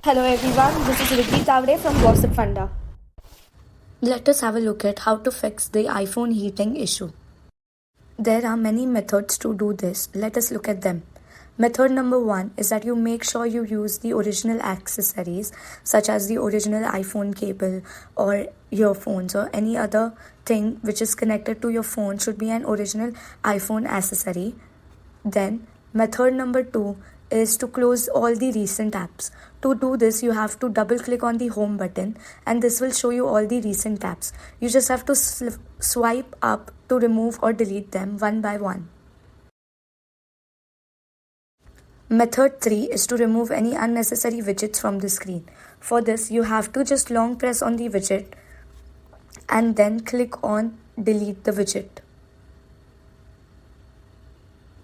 Hello everyone, this is Riddhi Tavre from Gossipfunda. Let us have a look at how to fix the iPhone heating issue. There are many methods to do this. Let us look at them. Method number 1 is that you make sure you use the original accessories such as the original iPhone cable or earphones or any other thing which is connected to your phone should be an original iPhone accessory. Then method number 2 is to close all the recent apps. To do this, you have to double click on the home button and this will show you all the recent apps. You just have to swipe up to remove or delete them one by one. Method 3 is to remove any unnecessary widgets from the screen. For this, you have to just long press on the widget and then click on delete the widget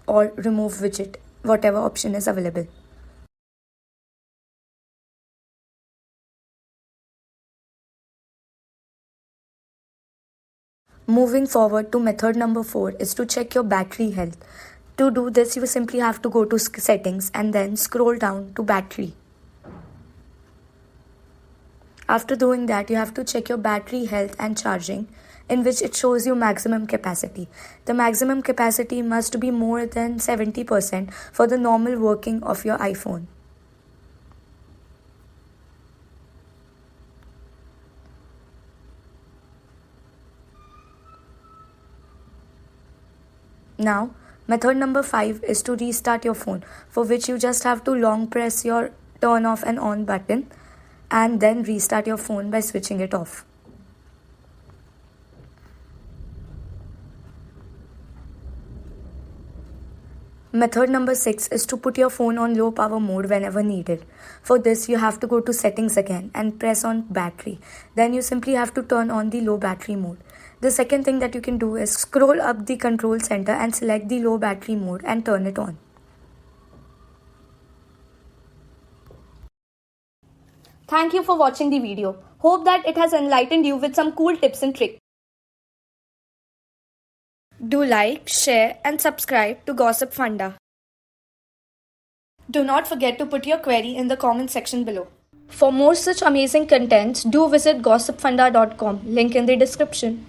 or remove widget, whatever option is available. Moving forward to method number 4 is to check your battery health. To do this, you simply have to go to settings and then scroll down to battery. After doing that, you have to check your battery health and charging, in which it shows you maximum capacity. The maximum capacity must be more than 70% for the normal working of your iPhone. Now, method number 5 is to restart your phone, for which you just have to long press your turn off and on button and then restart your phone by switching it off. Method number 6 is to put your phone on low power mode whenever needed. For this, you have to go to settings again and press on battery. Then you simply have to turn on the low battery mode. The second thing that you can do is scroll up the control center and select the low battery mode and turn it on. Thank you for watching the video. Hope that it has enlightened you with some cool tips and tricks. Do like, share and subscribe to Gossipfunda. Do not forget to put your query in the comment section below. For more such amazing contents, do visit gossipfunda.com, link in the description.